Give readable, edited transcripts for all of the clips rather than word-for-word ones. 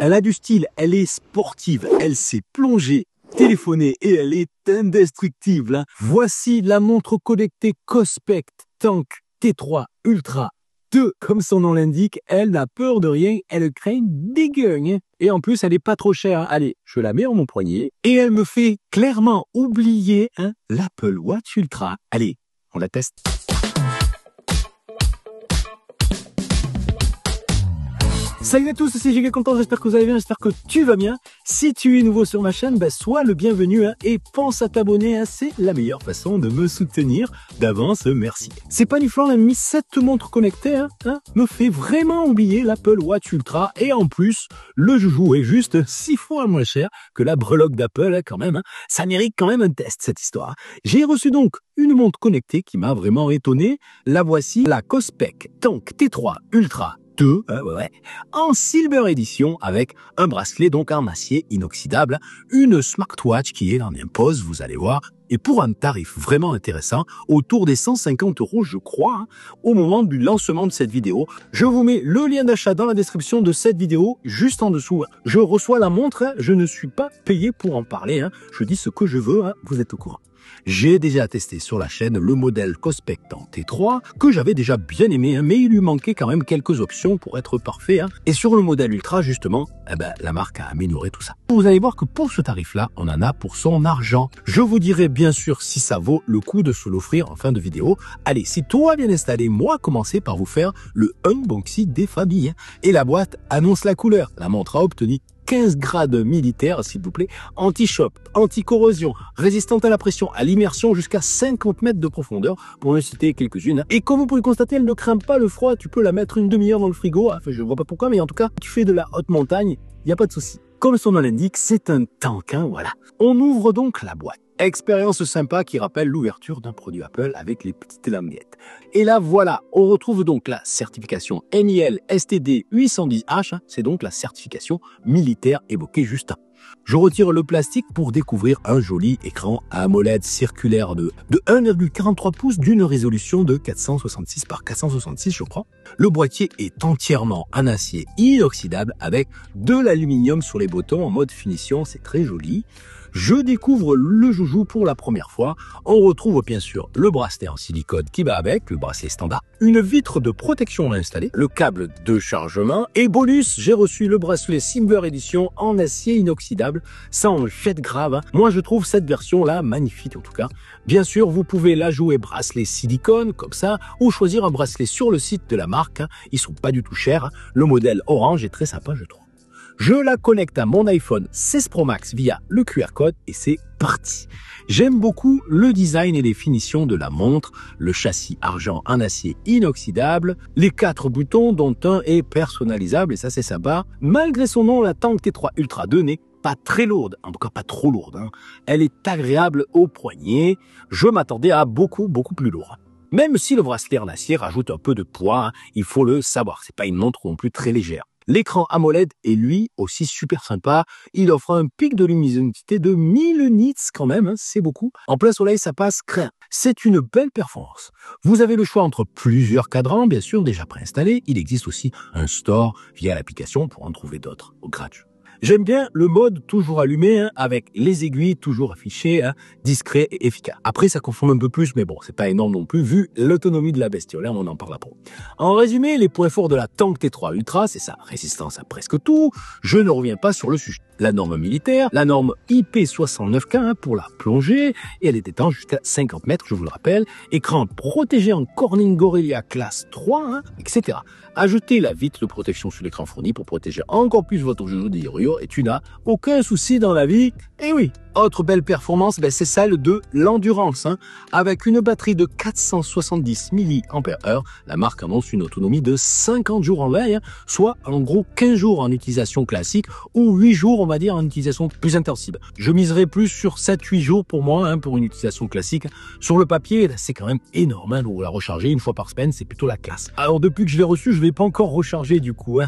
Elle a du style, elle est sportive, elle sait plonger, téléphoner et elle est indestructible. Hein. Voici la montre connectée Cospect Tank T3 Ultra 2. Comme son nom l'indique, elle n'a peur de rien, elle craint des gueules. Hein. Et en plus, elle est pas trop chère. Hein. Allez, je la mets en mon poignet et elle me fait clairement oublier l'Apple Watch Ultra. Allez, on la teste. Salut à tous, c'est Giga Content, j'espère que vous allez bien, j'espère que tu vas bien. Si tu es nouveau sur ma chaîne, sois le bienvenu et pense à t'abonner, c'est la meilleure façon de me soutenir. D'avance, merci. C'est pas du flan, on a mis cette montre connectée, me fait vraiment oublier l'Apple Watch Ultra et en plus, le joujou est juste 6 fois moins cher que la breloque d'Apple quand même. Ça mérite quand même un test cette histoire. J'ai reçu donc une montre connectée qui m'a vraiment étonné. La voici, la Cospec Tank T3 Ultra 2, en Silver Edition avec un bracelet donc en acier inoxydable, une smartwatch qui est en impose, vous allez voir, et pour un tarif vraiment intéressant, autour des 150 € je crois, au moment du lancement de cette vidéo. Je vous mets le lien d'achat dans la description de cette vidéo, juste en dessous. Je reçois la montre, je ne suis pas payé pour en parler, je dis ce que je veux, vous êtes au courant. J'ai déjà testé sur la chaîne le modèle Cospect T3 que j'avais déjà bien aimé, mais il lui manquait quand même quelques options pour être parfait. Et sur le modèle Ultra, justement, la marque a amélioré tout ça. Vous allez voir que pour ce tarif-là, on en a pour son argent. Je vous dirai bien sûr si ça vaut le coup de se l'offrir en fin de vidéo. Allez, si tout va bien installé, moi commencer par vous faire le unboxing des familles. Et la boîte annonce la couleur. La montre a obtenu 15 grades militaires, s'il vous plaît, anti-choc, anti-corrosion, résistante à la pression, à l'immersion jusqu'à 50 mètres de profondeur, pour ne citer quelques-unes. Et comme vous pouvez constater, elle ne craint pas le froid, tu peux la mettre une demi-heure dans le frigo, enfin je ne vois pas pourquoi, mais en tout cas, tu fais de la haute montagne, il n'y a pas de souci. Comme son nom l'indique, c'est un tank, voilà. On ouvre donc la boîte. Expérience sympa qui rappelle l'ouverture d'un produit Apple avec les petites languettes. Et là, voilà, on retrouve donc la certification NIL STD 810H, c'est donc la certification militaire évoquée juste avant. Je retire le plastique pour découvrir un joli écran AMOLED circulaire de 1,43 pouces d'une résolution de 466 par 466, je crois. Le boîtier est entièrement en acier inoxydable avec de l'aluminium sur les boutons en mode finition, c'est très joli. Je découvre le joujou pour la première fois. On retrouve bien sûr le bracelet en silicone qui va avec, le bracelet standard, une vitre de protection installée, le câble de chargement et bonus, j'ai reçu le bracelet Silver Edition en acier inoxydable, sans jette grave. Moi je trouve cette version là magnifique en tout cas. Bien sûr, vous pouvez la jouer bracelet silicone comme ça ou choisir un bracelet sur le site de la marque. Ils sont pas du tout chers. Le modèle orange est très sympa je trouve. Je la connecte à mon iPhone 16 Pro Max via le QR code et c'est parti. J'aime beaucoup le design et les finitions de la montre, le châssis argent en acier inoxydable, les 4 boutons dont un est personnalisable et ça c'est sympa. Malgré son nom, la Tank T3 Ultra 2 n'est pas très lourde, en tout cas pas trop lourde. Elle est agréable au poignet. Je m'attendais à beaucoup plus lourd. Même si le bracelet en acier rajoute un peu de poids, il faut le savoir, c'est pas une montre non plus très légère. L'écran AMOLED est lui aussi super sympa. Il offre un pic de luminosité de 1000 nits quand même, c'est beaucoup. En plein soleil, ça passe craint. C'est une belle performance. Vous avez le choix entre plusieurs cadrans, bien sûr, déjà préinstallés. Il existe aussi un store via l'application pour en trouver d'autres au gratuit. J'aime bien le mode toujours allumé, avec les aiguilles toujours affichées, discret et efficace. Après, ça consomme un peu plus, mais bon, c'est pas énorme non plus, vu l'autonomie de la bestiole, on en parle après. En résumé, les points forts de la Tank T3 Ultra, c'est sa résistance à presque tout. Je ne reviens pas sur le sujet. La norme militaire, la norme IP69K pour la plongée, et elle est étanche jusqu'à 50 mètres, je vous le rappelle. Écran protégé en Corning Gorilla classe 3, etc. Ajoutez la vitre de protection sur l'écran fourni pour protéger encore plus votre joujou des rayures et tu n'as aucun souci dans la vie. Et oui, autre belle performance, c'est celle de l'endurance. Avec une batterie de 470 mAh, la marque annonce une autonomie de 50 jours en veille, soit en gros 15 jours en utilisation classique ou 8 jours, on va dire, en utilisation plus intensive. Je miserai plus sur 7-8 jours pour moi, pour une utilisation classique. Sur le papier, c'est quand même énorme, vous la recharger une fois par semaine, c'est plutôt la classe. Alors depuis que je l'ai reçu, je vais pas encore recharger du coup.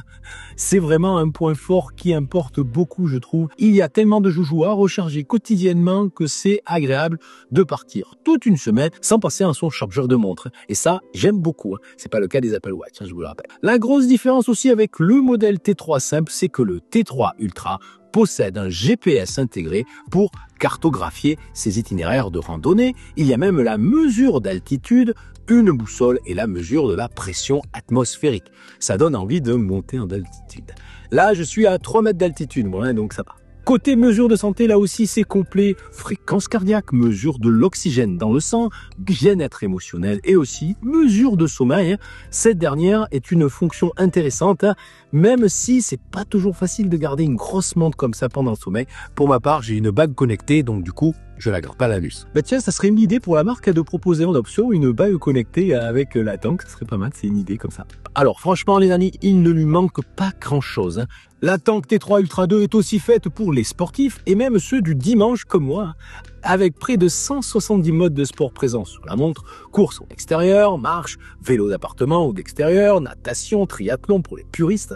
C'est vraiment un point fort qui importe beaucoup, je trouve. Il y a tellement de joujou à recharger quotidiennement que c'est agréable de partir toute une semaine sans passer à son chargeur de montre. Et ça, j'aime beaucoup. C'est pas le cas des Apple Watch, je vous le rappelle. La grosse différence aussi avec le modèle T3 simple, c'est que le T3 Ultra possède un GPS intégré pour cartographier ses itinéraires de randonnée. Il y a même la mesure d'altitude, une boussole et la mesure de la pression atmosphérique. Ça donne envie de monter en altitude. Là, je suis à 3 mètres d'altitude, moi, donc ça va. Côté mesure de santé, là aussi, c'est complet. Fréquence cardiaque, mesure de l'oxygène dans le sang, bien-être émotionnel et aussi mesure de sommeil. Cette dernière est une fonction intéressante, même si c'est pas toujours facile de garder une grosse montre comme ça pendant le sommeil. Pour ma part, j'ai une bague connectée, donc du coup, je la garde pas à l'anus. Bah tiens, ça serait une idée pour la marque de proposer en option une bague connectée avec la tank. Ça serait pas mal, c'est une idée comme ça. Alors franchement les amis, il ne lui manque pas grand chose. La Tank T3 Ultra 2 est aussi faite pour les sportifs et même ceux du dimanche comme moi, avec près de 170 modes de sport présents sur la montre, course en extérieur, marche, vélo d'appartement ou d'extérieur, natation, triathlon pour les puristes.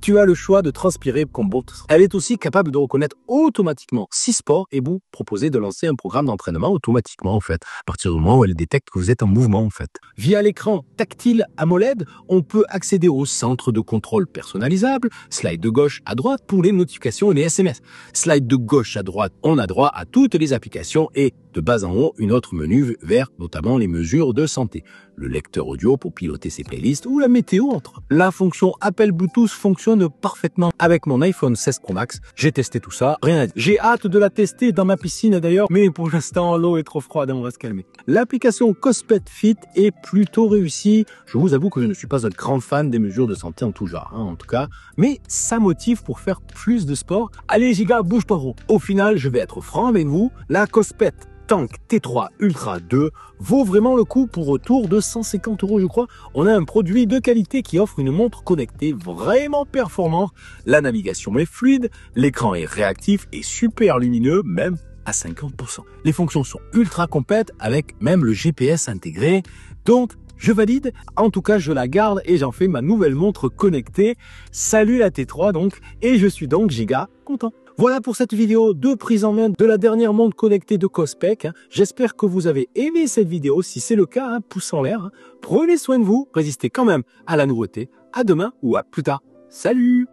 Tu as le choix de transpirer comme bon te semble. Elle est aussi capable de reconnaître automatiquement 6 sports et vous proposer de lancer un programme d'entraînement automatiquement en fait, à partir du moment où elle détecte que vous êtes en mouvement en fait. Via l'écran tactile AMOLED, on peut accéder au centre de contrôle personnalisable, slide de gauche à droite pour les notifications et les SMS. Slide de gauche à droite, on a droit à toutes les applications et de bas en haut, une autre menu vers notamment les mesures de santé. Le lecteur audio pour piloter ses playlists ou la météo entre. La fonction appel Bluetooth fonctionne parfaitement avec mon iPhone 16 Pro Max. J'ai testé tout ça, rien à dire. J'ai hâte de la tester dans ma piscine d'ailleurs, mais pour l'instant l'eau est trop froide, on va se calmer. L'application Cospet Fit est plutôt réussie. Je vous avoue que je ne suis pas un grand fan des mesures de santé en tout genre, en tout cas, mais ça motive pour faire plus de sport. Allez Giga, bouge pas gros. Au final, je vais être franc avec vous, la Cospet Tank T3 Ultra 2 vaut vraiment le coup pour autour de 150 € je crois. On a un produit de qualité qui offre une montre connectée vraiment performante. La navigation est fluide, l'écran est réactif et super lumineux, même à 50%. Les fonctions sont ultra complètes avec même le GPS intégré. Donc, je valide. En tout cas, je la garde et j'en fais ma nouvelle montre connectée. Salut la T3 donc. Et je suis donc giga content. Voilà pour cette vidéo de prise en main de la dernière montre connectée de Cospec. J'espère que vous avez aimé cette vidéo. Si c'est le cas, pouce en l'air. Prenez soin de vous. Résistez quand même à la nouveauté. À demain ou à plus tard. Salut!